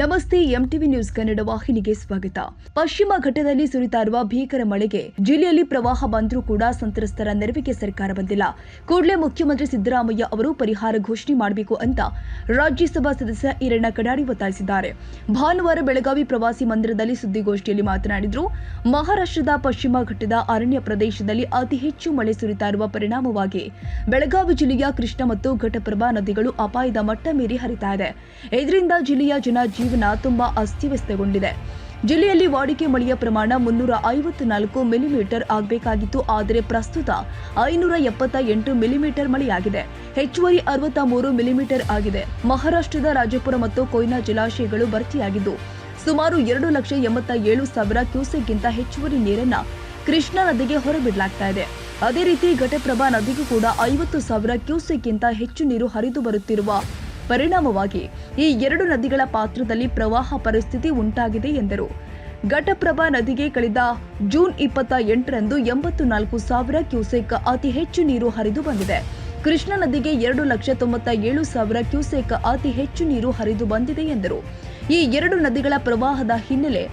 ನಮಸ್ತೆ, MTV news Kannada ವಾಹಿನಿಗೆ ಸ್ವಾಗತ. ಪಶ್ಚಿಮ ಘಟ್ಟದಲ್ಲಿ ಸುರಿತಾ ಇರುವ ಭೀಕರ ಮಳೆಗೆ ಜಿಲ್ಲೆಯಲ್ಲಿ ಪ್ರವಾಹ ಬಂದರೂ ಕೂಡ ಸಂತ್ರಸ್ತರ ನೆರವಿಗೆ ಸರ್ಕಾರ ಬಂದಿಲ್ಲ. ಕೂಡಲೇ ಮುಖ್ಯಮಂತ್ರಿ ಸಿದ್ದರಾಮಯ್ಯ ಅವರು ಪರಿಹಾರ ಘೋಷಣೆ ಮಾಡಬೇಕು ಅಂತ ರಾಜ್ಯಸಭಾ ಸದಸ್ಯ ಈರಣ್ಣ ಕಡಾಡಿ ಒತ್ತಾಯಿಸಿದ್ದಾರೆ. ಭಾನುವಾರ ಬೆಳಗಾವಿ ಪ್ರವಾಸಿ ಮಂದಿರದಲ್ಲಿ ಸುದ್ದಿಗೋಷ್ಠಿಯಲ್ಲಿ ಮಾತನಾಡಿದರು. ಮಹಾರಾಷ್ಟ್ರದ ಪಶ್ಚಿಮ ಘಟ್ಟದ ಅರಣ್ಯ ಪ್ರದೇಶದಲ್ಲಿ ಅತಿ ಹೆಚ್ಚು ಮಳೆ ಸುರಿತಾ ಇರುವ ಪರಿಣಾಮವಾಗಿ ಬೆಳಗಾವಿ ಜಿಲ್ಲೆಯ ಕೃಷ್ಣ ಮತ್ತು ಘಟಪ್ರಭಾ ನದಿಗಳು ಅಪಾಯದ ಮಟ್ಟ ಮೀರಿ ಹರಿತಾ ಇದೆ. ಇದರಿಂದ ಜಿಲ್ಲೆಯ ಜೀವನ ತುಂಬಾ ಅಸ್ತವ್ಯಸ್ತಗೊಂಡಿದೆ. ಜಿಲ್ಲೆಯಲ್ಲಿ ವಾಡಿಕೆ ಮಳೆಯ ಪ್ರಮಾಣ 354 ಮಿಲಿಮೀಟರ್ ಆಗಬೇಕಾಗಿತ್ತು. ಆದರೆ ಪ್ರಸ್ತುತ 578 ಮಿಲಿಮೀಟರ್ ಮಳೆಯಾಗಿದೆ. ಹೆಚ್ಚುವರಿ 63 ಮಿಲಿಮೀಟರ್ ಆಗಿದೆ. ಮಹಾರಾಷ್ಟ್ರದ ರಾಜಪುರ ಮತ್ತು ಕೊಯ್ನಾ ಜಲಾಶಯಗಳು ಭರ್ತಿಯಾಗಿದ್ದು ಸುಮಾರು 2,87,000 ಕ್ಯೂಸೆಕ್ಗಿಂತ ಹೆಚ್ಚುವರಿ ನೀರನ್ನ ಕೃಷ್ಣಾ ನದಿಗೆ ಹೊರಬಿಡಲಾಗ್ತಾ ಇದೆ. ಅದೇ ರೀತಿ ಘಟಪ್ರಭಾ ನದಿಗೂ ಕೂಡ 50,000 ಕ್ಯೂಸೆಕ್ಗಿಂತ ಹೆಚ್ಚು ನೀರು ಹರಿದು ಬರುತ್ತಿರುವ ಪರಿಣಾಮವಾಗಿ ಈ ಎರಡು ನದಿಗಳ ಪಾತ್ರದಲ್ಲಿ ಪ್ರವಾಹ ಪರಿಸ್ಥಿತಿ ಉಂಟಾಗಿದೆ ಎಂದರು. ಘಟಪ್ರಭಾ ನದಿಗೆ ಕಳೆದ ಜೂನ್ 28ರಂದು 84,000 ಕ್ಯೂಸೆಕ್ ಅತಿ ಹೆಚ್ಚು ನೀರು ಹರಿದು ಬಂದಿದೆ. ಕೃಷ್ಣಾ ನದಿಗೆ 2,97,000 ಕ್ಯೂಸೆಕ್ ಅತಿ ಹೆಚ್ಚು ನೀರು ಹರಿದು ಬಂದಿದೆ ಎಂದರು. ಈ ಎರಡು ನದಿಗಳ ಪ್ರವಾಹದ ಹಿನ್ನೆಲೆ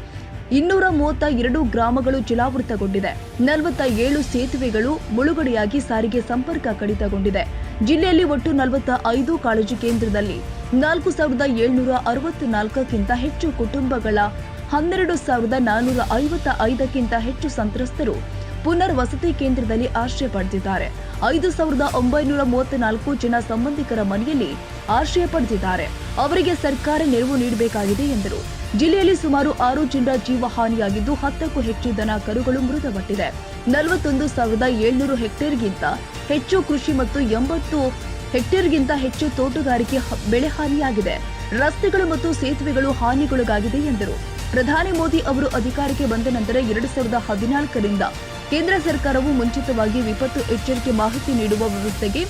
232 ಗ್ರಾಮಗಳು ಜಲಾವೃತಗೊಂಡಿದೆ. 47 ಸೇತುವೆಗಳು ಮುಳುಗಡೆಯಾಗಿ ಸಾರಿಗೆ ಸಂಪರ್ಕ ಕಡಿತಗೊಂಡಿದೆ. ಜಿಲ್ಲೆಯಲ್ಲಿ ಒಟ್ಟು 45 ಕಾಳಜಿ ಕೇಂದ್ರದಲ್ಲಿ 4,764ಕ್ಕಿಂತ ಹೆಚ್ಚು ಕುಟುಂಬಗಳ 12,455ಕ್ಕಿಂತ ಹೆಚ್ಚು ಸಂತ್ರಸ್ತರು ಪುನರ್ ವಸತಿ ಕೇಂದ್ರದಲ್ಲಿ ಆಶ್ರಯ ಪಡೆದಿದ್ದಾರೆ. 5,934 ಜನ ಸಂಬಂಧಿಕರ ಮನೆಯಲ್ಲಿ ಆಶ್ರಯ ಪಡೆದಿದ್ದಾರೆ. ಅವರಿಗೆ ಸರ್ಕಾರ ನೆರವು ನೀಡಬೇಕಾಗಿದೆ ಎಂದರು. ಜಿಲ್ಲೆಯಲ್ಲಿ ಸುಮಾರು 6 ಜನರ ಜೀವ ಹಾನಿಯಾಗಿದ್ದು 10ಕ್ಕೂ ಹೆಚ್ಚು ದನ ಕರುಗಳು ಮೃತಪಟ್ಟಿದೆ. 41,700 ಹೆಕ್ಟೇರ್ಗಿಂತ ಹೆಚ್ಚು ಕೃಷಿ ಮತ್ತು 80 ಹೆಕ್ಟೇರ್ಗಿಂತ ಹೆಚ್ಚು ತೋಟಗಾರಿಕೆ ಬೆಳೆ ಹಾನಿಯಾಗಿದೆ. ರಸ್ತೆಗಳು ಮತ್ತು ಸೇತುವೆಗಳು ಹಾನಿಗೊಳಗಾಗಿದೆ ಎಂದರು. ಪ್ರಧಾನಿ ಮೋದಿ ಅವರು ಅಧಿಕಾರಕ್ಕೆ ಬಂದ ನಂತರ 2014ರಿಂದ ಕೇಂದ್ರ ಸರ್ಕಾರವು ಮುಂಚಿತವಾಗಿ ವಿಪತ್ತು ಎಚ್ಚರಿಕೆ ಮಾಹಿತಿ ನೀಡುವ ವ್ಯವಸ್ಥೆಗೆ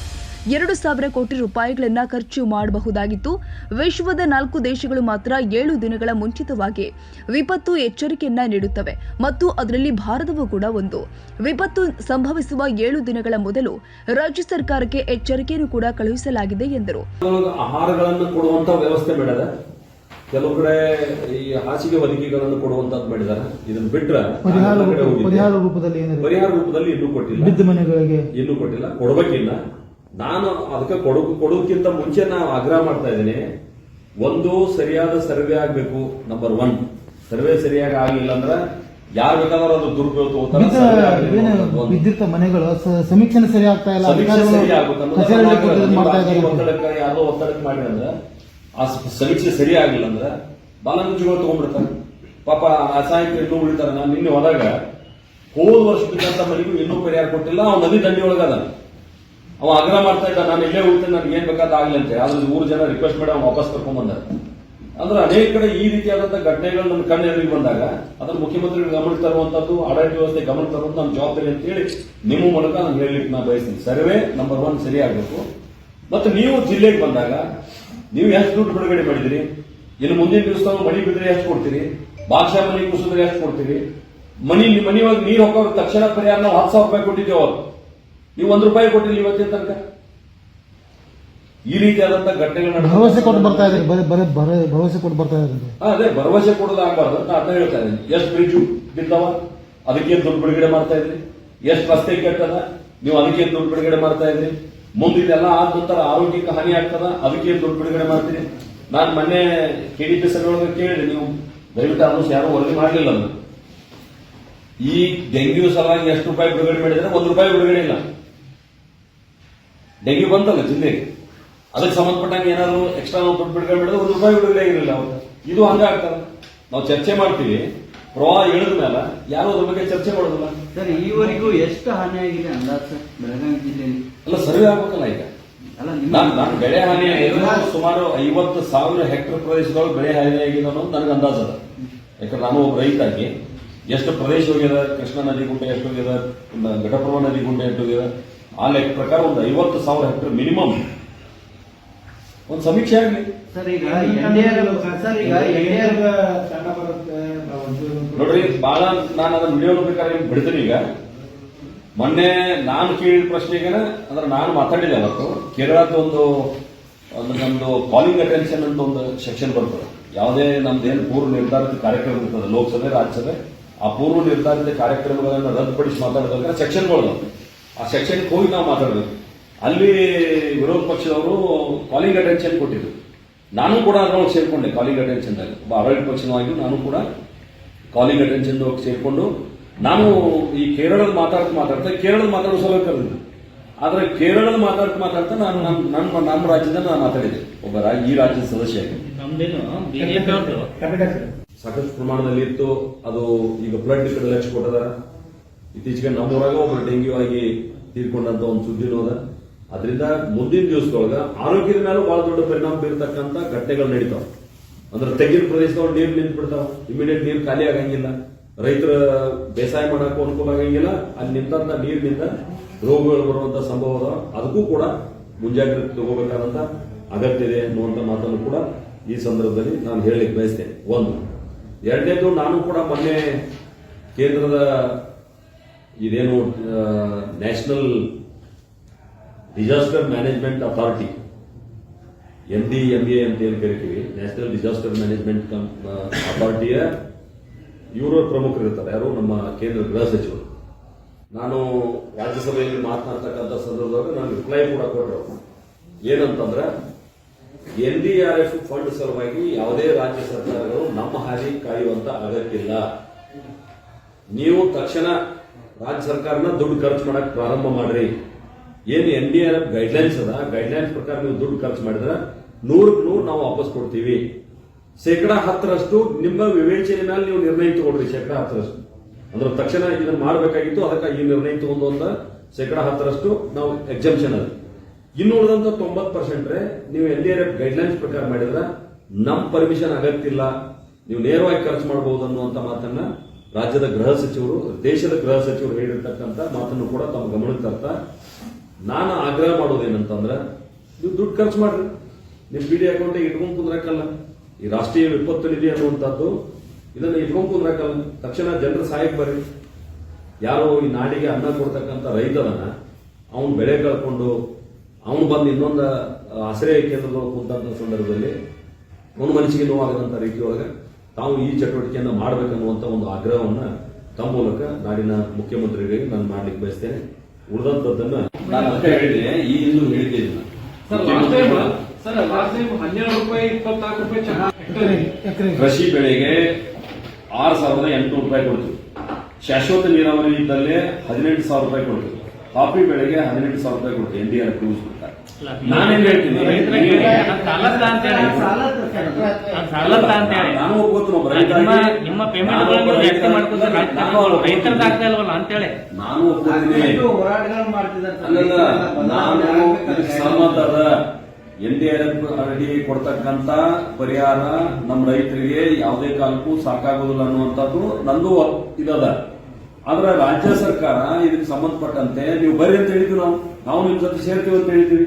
2,000 ಕೋಟಿ ರೂಪಾಯಿಗಳನ್ನು ಖರ್ಚು ಮಾಡಬಹುದಾಗಿತ್ತು. ವಿಶ್ವದ 4 ದೇಶಗಳು ಮಾತ್ರ 7 ದಿನಗಳ ಮುಂಚಿತವಾಗಿ ವಿಪತ್ತು ಎಚ್ಚರಿಕೆಯನ್ನ ನೀಡುತ್ತವೆ ಮತ್ತು ಅದರಲ್ಲಿ ಭಾರತವೂ ಕೂಡ ಒಂದು. ವಿಪತ್ತು ಸಂಭವಿಸುವ 7 ದಿನಗಳ ಮೊದಲು ರಾಜ್ಯ ಸರ್ಕಾರಕ್ಕೆ ಎಚ್ಚರಿಕೆಯನ್ನು ಕೂಡ ಕಳುಹಿಸಲಾಗಿದೆ ಎಂದರು. ಆಹಾರಗಳನ್ನು ಕೊಡುವಂತ ವ್ಯವಸ್ಥೆ ಮಾಡಿದೆ. ಕೆಲವು ಕಡೆ ಈ ಹಾಸಿಗೆ ಹೊದಿಕೆಗಳನ್ನು ಕೊಡುವಂತದ್ದು ಮಾಡಿದ್ದಾರೆ. ಇದನ್ನ ಬಿಟ್ರೆ ಪರಿಹಾರ ರೂಪದಲ್ಲಿ ಇನ್ನೂ ಕೊಟ್ಟಿಲ್ಲ. ಬಿದ್ದ ಮನೆಗಳಿಗೆ ಇನ್ನೂ ಕೊಟ್ಟಿಲ್ಲ, ಕೊಡಬೇಕಿಲ್ಲ. ನಾನು ಅದಕ್ಕೆ ಕೊಡೋದಕ್ಕಿಂತ ಮುಂಚೆ ನಾವು ಆಗ್ರಹ ಮಾಡ್ತಾ ಇದ್ದೀನಿ. ಒಂದು ಸರಿಯಾದ ಸರ್ವೆ ಆಗ್ಬೇಕು. ನಂಬರ್ 1 ಸರ್ವೆ ಸರಿಯಾಗಿ ಆಗ್ಲಿಲ್ಲ ಅಂದ್ರೆ ಯಾರು ಬೇಕಾದ್ರೂ ಅದು ದುರುಪಯೋಗ ವಿದ್ಯುತ್ ಮನೆಗಳು ಸಮೀಕ್ಷೆ ಸರಿ ಆಗ್ತಾ ಇಲ್ಲ. ಯಾರೋ ಒತ್ತಡಕ್ಕೆ ಮಾಡಿ ಅಂದ್ರೆ ಆ ಸಮೀಕ್ಷೆ ಸರಿ ಆಗಿಲ್ಲ ಅಂದ್ರೆ ಬಾಲಂಗುಜಿಗಳು ತಗೊಂಡ್ಬಿಡ್ತಾರೆ. ಪಾಪ ರಾಸಾಯನಿಕ ಇನ್ನೂ ಉಳಿತಾರೆ. ನಾನು ನಿನ್ನೆ ಹೋದಾಗ ಹೋದ ವರ್ಷ ಬಿದ್ದಂತ ಮನೆಗೂ ಇನ್ನೂ ಪರಿಹಾರ ಕೊಟ್ಟಿಲ್ಲ. ಅವ್ನು ನದಿ ದಂಡಿ ಒಳಗದ. ಅವ ಆಗ್ರಹ ಮಾಡ್ತಾ ಇದ್ದ, ನಾನು ಇಲ್ಲೇ ಹೋಗ್ತೇನೆ, ನನ್ಗೆ ಏನ್ ಬೇಕಾದ ಆಗ್ಲಿ ಅಂತ. ಆದ್ರೆ 3 ಜನ ರಿಕ್ವೆಸ್ಟ್ ಮಾಡಿ ಅವ್ನು ವಾಪಸ್ ಕರ್ಕೊಂಡ್ ಬಂದಾರೆ. ಅಂದ್ರೆ ಅನೇಕ ಕಡೆ ಈ ರೀತಿಯಾದಂತಹ ಘಟನೆಗಳು ನಮ್ಮ ಕಣ್ಣೆದುರಿಗೆ ಬಂದಾಗ ಅದನ್ನು ಮುಖ್ಯಮಂತ್ರಿಗಳು ಗಮನ ತರುವಂತದ್ದು, ಆಡಳಿತ ವ್ಯವಸ್ಥೆ ಗಮನ ತರುವಂತ ನಮ್ಮ ಜವಾಬ್ದಾರಿ ಅಂತ ಹೇಳಿ ನಿಮ್ಮ ಮೂಲಕ ನಾನು ಹೇಳಲಿಕ್ಕೆ ನಾನು ಬಯಸ್ತೀನಿ. Survey number 1 ಸರಿಯಾಗಬೇಕು. ಮತ್ತು ನೀವು ಜಿಲ್ಲೆಗೆ ಬಂದಾಗ ನೀವು ಎಷ್ಟು ದುಡ್ಡು ಬಿಡುಗಡೆ ಮಾಡಿದಿರಿ, ಇನ್ನು ಮುಂದಿನ ದಿವಸ ಮನಿ ಬಿದ್ರೆ ಎಷ್ಟು ಕೊಡ್ತೀರಿ, ಭಾಷಾ ಮನಿ ಕುಸಿದ್ರೆ ಎಷ್ಟು ಕೊಡ್ತೀರಿ, ಮನೆಯೊಳಗೆ ನೀರು ಹೋಗೋರು ತಕ್ಷಣ ಪರಿಹಾರ ನಾವು 10,000 ರೂಪಾಯಿ ಕೊಟ್ಟಿದ್ದೇವೆ. ನೀವು 1 ರೂಪಾಯಿ ಕೊಟ್ಟಿಲ್ಲ ಇವತ್ತಿನ ತನಕ. ಈ ರೀತಿಯಾದಂತಹ ಘಟನೆಗಳನ್ನ ಭರವಸೆ ಕೊಟ್ಟು ಬರ್ತಾ ಇದ್ದಾರೆ. ಭರವಸೆ ಕೊಟ್ಟು ಬರ್ತಾ ಇದ್ದಾರೆ. ಅದೇ ಭರವಸೆ ಕೊಡೋದು ಆಗ್ಬಾರ್ದು ಅಂತ ಅರ್ಥ ಹೇಳ್ತಾ ಇದ್ದೀನಿ. ಎಷ್ಟು ಬ್ರಿಡ್ಜು ಬಿದ್ದಾವ, ಅದಕ್ಕೇನು ದುಡ್ಡು ಬಿಡುಗಡೆ ಮಾಡ್ತಾ ಇದ್ರಿ. ಎಷ್ಟು ರಸ್ತೆ ಕೆಟ್ಟದ, ನೀವು ಅದಕ್ಕೇನು ದುಡ್ಡು ಬಿಡುಗಡೆ ಮಾಡ್ತಾ ಇದ್ರಿ. ಮುಂದಿದೆಲ್ಲ ಆದ ನಂತರ ಆರೋಗ್ಯಕ್ಕೆ ಹಾನಿ ಆಗ್ತದ, ಅದಕ್ಕೇನು ದುಡ್ಡು ಬಿಡುಗಡೆ ಮಾಡ್ತೀರಿ. ನಾನು ಮೊನ್ನೆ KDP ಸಭೆ ಒಳಗೆ ಕೇಳಿದೆ, ನೀವು ದಯವಿಟ್ಟು ಅದನ್ನು ಯಾರು ವರದಿ ಮಾಡಲಿಲ್ಲ. ಈ ಡೆಂಗ್ಯೂ ಸಲುವಾಗಿ ಎಷ್ಟು ರೂಪಾಯಿ ಬಿಡುಗಡೆ ಮಾಡಿದ್ರೆ 1 ರೂಪಾಯಿ ಬಿಡುಗಡೆ ಇಲ್ಲ. ಡೆಂಗ್ಯೂ ಬಂತಲ್ಲ ಜಿಲ್ಲೆಗೆ, ಅದಕ್ಕೆ ಸಂಬಂಧಪಟ್ಟಂಗೆ ಏನಾದ್ರು ಎಕ್ಸ್ಟ್ರಾ ನಾವು ದುಡ್ಡು ಬಿಡುಗಡೆ ಮಾಡಿದ್ರೆ 1 ರೂಪಾಯಿ ಬಿಡುಗಡೆ ಆಗಿರಲಿಲ್ಲ. ಅವರು ಇದು ಹಂಗ ಆಗ್ತದೆ. ನಾವು ಚರ್ಚೆ ಮಾಡ್ತೀವಿ, ಪ್ರವಾಹ ಇಳಿದ ಮೇಲೆ ಯಾರು ಅದ್ರ ಬಗ್ಗೆ ಚರ್ಚೆ ಮಾಡೋದಿಲ್ಲ. ಸರ್, ಈವರೆಗೂ ಎಷ್ಟು ಹಾನಿಯಾಗಿದೆ ಅಂದಾಜು ಬೆಳಗಾವಿ ಜಿಲ್ಲೆಯಲ್ಲಿ? ಅಲ್ಲ, ಸರ್ವೆ ಆಗ್ಬೇಕಲ್ಲ. ಈಗ ನಾನು ಬೆಳೆ ಹಾನಿ ಸುಮಾರು 50,000 ಹೆಕ್ಟೇರ್ ಪ್ರದೇಶದೊಳಗೆ ಬೆಳೆ ಹಾನಿಯಾಗಿದೆ ಅನ್ನೋದು ನನಗೆ ಅಂದಾಜ್ ಅದ. ಯಾಕಂದ್ರೆ ನಾನು ಒಬ್ಬ ರೈತಾಗಿ ಎಷ್ಟು ಪ್ರದೇಶ ಹೋಗ್ಯದ, ಕೃಷ್ಣಾ ನದಿ ಗುಂಡೆ ಎಷ್ಟು ಹೋಗ್ಯದ, ಘಟಪ್ರಭಾ ನದಿ ಗುಂಡೆ ಎಷ್ಟು ಹೋಗ್ಯದ, ಆ ಲೆಕ್ಕ ಪ್ರಕಾರ ಒಂದು 50,000 ಹೆಕ್ಟೇರ್ ಮಿನಿಮಮ್ ಒಂದು ಸಮೀಕ್ಷೆ ಆಗಲಿ. ನೋಡ್ರಿ, ಬಹಳ ನಾನು ಅದನ್ನ ವಿಡಿಯೋ ಬೇಕಾದ್ರೆ ಬಿಡ್ತೀನಿ. ಈಗ ಮೊನ್ನೆ ನಾನು ಕೇಳಿದ ಪ್ರಶ್ನೆಗೆ ಅಂದ್ರೆ ನಾನು ಮಾತಾಡಿದೆ ಅವತ್ತು. ಕೇರಳದ ಒಂದು ನಮ್ದು ಕಾಲಿಂಗ್ ಅಟೆನ್ಷನ್ ಅಂತ ಒಂದು ಸೆಕ್ಷನ್ ಬರ್ತದೆ. ಯಾವುದೇ ನಮ್ದೇನು ಪೂರ್ವ ನಿರ್ಧಾರಿತ ಕಾರ್ಯಕ್ರಮ ಇರ್ತದೆ ಲೋಕಸಭೆ ರಾಜ್ಯಸಭೆ, ಆ ಪೂರ್ವ ನಿರ್ಧಾರಿತ ಕಾರ್ಯಕ್ರಮಗಳನ್ನು ರದ್ದುಪಡಿಸಿ ಮಾತಾಡೋದಂದ್ರೆ ಸೆಕ್ಷನ್ಗಳು, ಆ ಸೆಕ್ಷನ್ಗೆ ಹೋಗಿ ನಾವು ಮಾತಾಡಬೇಕು. ಅಲ್ಲಿ ವಿರೋಧ ಪಕ್ಷದವರು ಕಾಲಿಂಗ್ ಅಟೆನ್ಷನ್ ಕೊಟ್ಟಿದ್ರು, ನಾನು ಕೂಡ ಅದರೊಳಗೆ ಸೇರ್ಕೊಂಡೆ. ಕಾಲಿಂಗ್ ಅಟೆನ್ಷನ್ದಾಗ ಆಡಳಿತ ಪಕ್ಷವಾಗಿ ನಾನು ಕೂಡ ಕಾಲಿಂಗ್ ಅಟೆನ್ಷನ್ ಸೇರ್ಕೊಂಡು ನಾನು ಈ ಕೇರಳದ ಮಾತಾಡ್ತಾ ಕೇರಳದ ಮಾತಾಡೋ ಸಲುವಾಗಿ ಕರೆದಿದ್ದು. ಆದ್ರೆ ಕೇರಳದ ಮಾತಾಡ್ತಾ ನಾನು ನಮ್ಮ ರಾಜ್ಯದಲ್ಲಿ ನಾನು ಮಾತಾಡಿದೆ, ಈ ರಾಜ್ಯದ ಸದಸ್ಯರಾಗಿ. ಸಾಕಷ್ಟು ಪ್ರಮಾಣದಲ್ಲಿ ಇತ್ತು ಅದು. ಈಗ ಬ್ಲಡ್ ಕಡೆ ಲಕ್ಷ ಕೊಟ್ಟದಾರ. ಇತ್ತೀಚೆಗೆ ನಮ್ಮೂರಾಗ ಒಬ್ಬರು ಡೆಂಗ್ಯೂ ಆಗಿ ತೀರ್ಕೊಂಡಂತ ಒಂದು ಸುದ್ದಿನೂ ಅದ. ಅದರಿಂದ ಮುಂದಿನ ದಿವಸದೊಳಗ ಆರೋಗ್ಯದ ಮೇಲೂ ಬಹಳ ದೊಡ್ಡ ಪರಿಣಾಮ ಬೀರ್ತಕ್ಕಂಥ ಘಟನೆಗಳು ನಡೀತಾವ. ಅಂದ್ರೆ ತೆಗ್ಗಿನ ಪ್ರದೇಶದೊಳಗೆ ನೀರು ನಿಂತು ಬಿಡ್ತಾವ, ಇಮಿಡಿಯೇಟ್ ನೀರು ಖಾಲಿ ಆಗಂಗಿಲ್ಲ, ರೈತರ ಬೇಸಾಯ ಮಾಡಕ್ಕೂ ಅನುಕೂಲ ಆಗಂಗಿಲ್ಲ. ಅಲ್ಲಿ ನಿಂತ ನೀರಿನಿಂದ ರೋಗಗಳು ಬರುವಂತ ಸಂಭವ ಅದ. ಅದಕ್ಕೂ ಕೂಡ ಮುಂಜಾಗ್ರತೆ ತಗೋಬೇಕಾದಂತ ಅಗತ್ಯ ಇದೆ ಅನ್ನುವಂತ ಮಾತನ್ನು ಕೂಡ ಈ ಸಂದರ್ಭದಲ್ಲಿ ನಾನು ಹೇಳಲಿಕ್ಕೆ ಬಯಸ್ತೇನೆ. ಒಂದು. ಎರಡನೇದು, ನಾನು ಕೂಡ ಮೊನ್ನೆ ಕೇಂದ್ರದ ಇದೇನು national disaster management authority NDMA ಅಂತ ಏನು ಕರಿತೀವಿ, ನ್ಯಾಷನಲ್ ಡಿಸಾಸ್ಟರ್ ಮ್ಯಾನೇಜ್ಮೆಂಟ್ ಅಥಾರಿಟಿಯ ಇವರು ಪ್ರಮುಖರು ಇರ್ತಾರೆ. ಯಾರು? ನಮ್ಮ ಕೇಂದ್ರ ಗೃಹ ಸಚಿವರು. ನಾನು ರಾಜ್ಯಸಭೆಯಲ್ಲಿ ಮಾತನಾಡ್ತಕ್ಕಂಥ ಸಂದರ್ಭದಾಗ ನಾನು ರಿಪ್ಲೈ ಕೂಡ ಕೊಟ್ಟರು. ಏನಂತಂದ್ರೆ NDRF ಫಂಡ್ ಸಲುವಾಗಿ ಯಾವುದೇ ರಾಜ್ಯ ಸರ್ಕಾರಗಳು ನಮ್ಮ ಹಾದಿ ಕಾಯುವಂತ ಅಗತ್ಯ ಇಲ್ಲ. ನೀವು ತಕ್ಷಣ ರಾಜ್ಯ ಸರ್ಕಾರನ ದುಡ್ಡು ಖರ್ಚು ಮಾಡಕ್ ಪ್ರಾರಂಭ ಮಾಡ್ರಿ. ಏನು NDRF ಗೈಡ್ಲೈನ್ಸ್ ಅದ, ಗೈಡ್ಲೈನ್ಸ್ ಪ್ರಕಾರ ನೀವು ದುಡ್ಡು ಖರ್ಚು ಮಾಡಿದ್ರೆ 100ಕ್ಕೆ 100 ನಾವು ವಾಪಸ್ ಕೊಡ್ತೀವಿ. 10% ನಿಮ್ಮ ವಿವೇಚನೆ ಮೇಲೆ ನೀವು ನಿರ್ಣಯ ತಗೊಳ್ರಿ. 10% ಅಂದ್ರೆ ತಕ್ಷಣ ಇದನ್ನ ಮಾಡಬೇಕಾಗಿತ್ತು, ಅದಕ್ಕೆ ಈ ನಿರ್ಣಯ ತಗೊಂಡು ಅಂತ 10% ನಾವು ಎಕ್ಸಂಪ್ಷನ್ ಅದು. ಇನ್ನು ಉಳಿದಂತ 90% ನೀವು NDRF ಗೈಡ್ಲೈನ್ಸ್ ಪ್ರಕಾರ ಮಾಡಿದ್ರೆ ನಮ್ ಪರ್ಮಿಷನ್ ಅಗತ್ಯ ಇಲ್ಲ, ನೀವು ನೇರವಾಗಿ ಖರ್ಚು ಮಾಡಬಹುದು ಅನ್ನುವಂತ ಮಾತನ್ನ ರಾಜ್ಯದ ಗೃಹ ಸಚಿವರು, ದೇಶದ ಗೃಹ ಸಚಿವರು ಹೇಳಿರ್ತಕ್ಕಂಥ ಮಾತನ್ನು ಕೂಡ ತಮ್ಮ ಗಮನಕ್ಕೆ ತರ್ತಾ ನಾನು ಆಗ್ರಹ ಮಾಡೋದೇನಂತಂದ್ರೆ ನೀವು ದುಡ್ಡು ಖರ್ಚು ಮಾಡ್ರಿ. ನಿಮ್ PD ಅಕೌಂಟಿಗೆ ಇಟ್ಕೊಂಡ್ ಕುಂದ್ರಕ್ಕಲ್ಲ. ಈ ರಾಷ್ಟ್ರೀಯ ವಿಪತ್ತು ನಿಧಿ ಅನ್ನುವಂಥದ್ದು ಇದನ್ನ ಇಟ್ಕೊಂಡ್ ಕುಂದ್ರಕ್ಕಲ್ಲ. ತಕ್ಷಣ ಜನರ ಸಹಾಯಕ್ಕೆ ಬರ್ರಿ. ಯಾರೋ ಈ ನಾಡಿಗೆ ಅನ್ನ ಕೊಡ್ತಕ್ಕಂಥ ರೈತರನ್ನ ಅವನು ಬೆಳೆ ಕಳ್ಕೊಂಡು ಅವನು ಬಂದು ಇನ್ನೊಂದು ಆಶ್ರಯ ಕೇಂದ್ರದೊಳಗೆ ಕುಂತ ಸಂದರ್ಭದಲ್ಲಿ ಅವನ ಮನಸ್ಸಿಗೆ ನೋವಾಗದಂತ ರೀತಿಯೊಳಗೆ ತಾವು ಈ ಚಟುವಟಿಕೆಯನ್ನ ಮಾಡಬೇಕನ್ನುವಂತ ಒಂದು ಆಗ್ರಹವನ್ನ ತಮ್ಮ ಮೂಲಕ ನಾಡಿನ ಮುಖ್ಯಮಂತ್ರಿಗಳಿಗೆ ನಾನು ಮಾಡ್ಲಿಕ್ಕೆ ಬಯಸ್ತೇನೆ. ಉಳಿದಂತದ್ದನ್ನ ನಾನು ಅದಕ್ಕೆ ಹೇಳಿದೆ, ಈ ಹಿಂದೂ ಹೇಳಿದ್ದೆ. ಕೃಷಿ ಬೆಳೆಗೆ 6,800 ರೂಪಾಯಿ ಕೊಡ್ತೀವಿ. ಶಾಶ್ವತ ನೀರಾವರಿ ಇದ್ದಲ್ಲೇ 18,000 ರೂಪಾಯಿ ಕೊಡ್ತೀವಿ. ಕಾಫಿ ಬೆಳೆಗೆ 18,000 ರೂಪಾಯಿ ಕೊಡ್ತೀವಿ. NDRF ರೂಲ್ಸ್ ಪ್ರಕಾರ. ನಾನೇನ್ ಹೇಳ್ತೀನಿ, ನಾನು ಒಪ್ಕೋತೀನಿ. ನಿಮ್ಮ ಪೇಮೆಂಟ್ ರೈತರದಾಗ್ತಾ ಇಲ್ವಲ್ಲ ಅಂತೇಳಿ ನಾನು ಒಪ್ಕೋತೀನಿ. ನಾನು ಸಹಮತದ. NDRF ಅಡಿ ಕೊಡ್ತಕ್ಕಂತ ಪರಿಹಾರ ನಮ್ಮ ರೈತರಿಗೆ ಯಾವುದೇ ಕಾಲಕ್ಕೂ ಸಾಕಾಗೋದಿಲ್ಲ ಅನ್ನುವಂಥದ್ದು ನಂದು ಇದದ. ಆದ್ರೆ ರಾಜ್ಯ ಸರ್ಕಾರ ಇದಕ್ಕೆ ಸಂಬಂಧಪಟ್ಟಂತೆ ನೀವು ಬರ್ರಿ ಅಂತ ಹೇಳಿದ್ವಿ. ನಾವು ನಿಮ್ ಜೊತೆ ಸೇರ್ತೀವಿ ಅಂತ ಹೇಳಿದ್ವಿ.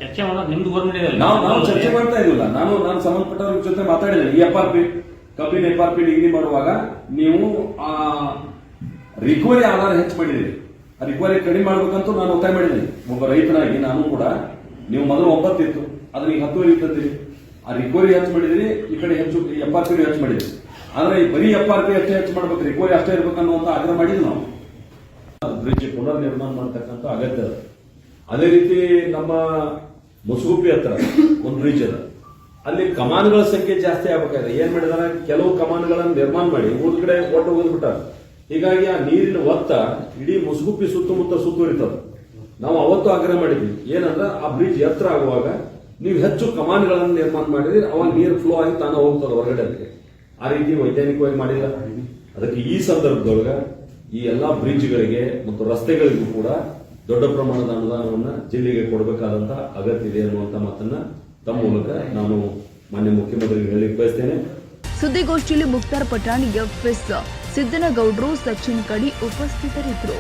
ಚರ್ಚೆ ಮಾಡೋದು ನಿಮ್ದು ಗೌರ್ಮೆಂಟ್. ನಾವು ಚರ್ಚೆ ಮಾಡ್ತಾ ಇದ್ವಿಲ್ಲ. ನಾನು ಸಂಬಂಧಪಟ್ಟವ್ರ ಜೊತೆ ಮಾತಾಡಿದೆ. ಈ FRP ಕಬ್ಬಿನ FRP ಡಿಗ್ರಿ ಮಾಡುವಾಗ ನೀವು ಆ ರಿಕವರಿ ಆಧಾರ ಹೆಚ್ಚು ಮಾಡಿದ್ದೀರಿ. ಆ ರಿಕವರಿ ಕಡಿಮೆ ಮಾಡ್ಬೇಕಂತೂ ನಾನು ಒತ್ತಾಯ ಮಾಡಿದ್ದೀನಿ. ಒಬ್ಬ ರೈತನಾಗಿ ನಾನು ಕೂಡ. ನೀವು ಮೊದಲು 9 ಇತ್ತು, ಆದ್ರೆ ಈಗ 10 ಇರ್ತದೆ. ಆ ರಿಕವರಿ ಹೆಚ್ಚು ಮಾಡಿದಿರಿ, ಈ ಕಡೆ ಹೆಚ್ಚು FRP ಹೆಚ್ಚು ಮಾಡಿದ್ರಿ. ಆದ್ರೆ ಈ ಬರೀ FRP ಅಷ್ಟೇ ಹೆಚ್ಚು ಮಾಡ್ಬೇಕು, ರಿಕವರಿ ಅಷ್ಟೇ ಇರ್ಬೇಕನ್ನುವಂತ ಆಗ್ರಹ ಮಾಡಿದ್ವಿ ನಾವು. ಬ್ರಿಡ್ಜ್ ಪುನರ್ ನಿರ್ಮಾಣ ಮಾಡತಕ್ಕಂಥ ಅಗತ್ಯ ಅದ. ಅದೇ ರೀತಿ ನಮ್ಮ ಮುಸುಗುಪ್ಪಿ ಹತ್ರ ಒಂದು ಬ್ರಿಡ್ಜ್ ಅದ. ಅಲ್ಲಿ ಕಮಾನುಗಳ ಸಂಖ್ಯೆ ಜಾಸ್ತಿ ಆಗ್ಬೇಕಾಗಿದೆ. ಏನ್ ಮಾಡಿದಾರೆ, ಕೆಲವು ಕಮಾನುಗಳನ್ನು ನಿರ್ಮಾಣ ಮಾಡಿ ಉಳಿದ ಕಡೆ ಒಟ್ಟು ಹೋಗ್ಬಿಟ್ಟಾರ. ಹೀಗಾಗಿ ಆ ನೀರಿನ ಒತ್ತ ಇಡೀ ಮುಸುಗುಪ್ಪಿ ಸುತ್ತಮುತ್ತ ಸುತ್ತುವರಿತದ. ನಾವು ಅವತ್ತು ಆಗ್ರಹ ಮಾಡಿದ್ವಿ, ಏನಂದ್ರೆ ಆ ಬ್ರಿಡ್ಜ್ ಎತ್ತರ ಆಗುವಾಗ ನೀವು ಹೆಚ್ಚು ಕಮಾನುಗಳನ್ನು ನಿರ್ಮಾಣ ಮಾಡಿದ್ರೆ ಅವಾಗ ನೀರು ಫ್ಲೋ ಆಗಿ ತಾನ ಹೋಗ್ತದೆ ಹೊರಗಡೆ. ಅದಕ್ಕೆ ಆ ರೀತಿ ವೈಜ್ಞಾನಿಕವಾಗಿ ಮಾಡಿಲ್ಲ. ಅದಕ್ಕೆ ಈ ಸಂದರ್ಭದೊಳಗ ಈ ಎಲ್ಲಾ ಬ್ರಿಡ್ಜ್ಗಳಿಗೆ ಮತ್ತು ರಸ್ತೆಗಳಿಗೂ ಕೂಡ ದೊಡ್ಡ ಪ್ರಮಾಣದ ಅನುದಾನವನ್ನ ಜಿಲ್ಲೆಗೆ ಕೊಡಬೇಕಾದಂತಹ ಅಗತ್ಯ ಇದೆ ಅನ್ನುವಂತ ಮಾತನ್ನ ತಮ್ಮ ಮೂಲಕ ನಾನು ಮಾನ್ಯ ಮುಖ್ಯಮಂತ್ರಿಗೆ ಹೇಳಲಿಕ್ಕೆ ಬಯಸ್ತೇನೆ. ಸುದ್ದಿಗೋಷ್ಠಿಯಲ್ಲಿ ಮುಕ್ತಾರ್ ಪಠಾಣ್, FS ಸಿದ್ದನಗೌಡರು, ಸಚಿನ್ ಕಡಿ ಉಪಸ್ಥಿತರಿದ್ದರು.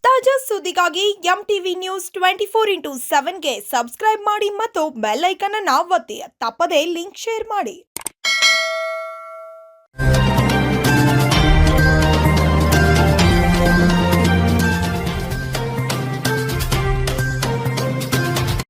ತಾಜಾ ಸುದ್ದಿಗಾಗಿ MTV News 24/7ಗೆ ಸಬ್ಸ್ಕ್ರೈಬ್ ಮಾಡಿ ಮತ್ತು ಬೆಲ್ ಐಕಾನ್ ಅನ್ನು ಒತ್ತಿ. ತಪ್ಪದೇ ಲಿಂಕ್ ಶೇರ್ ಮಾಡಿ.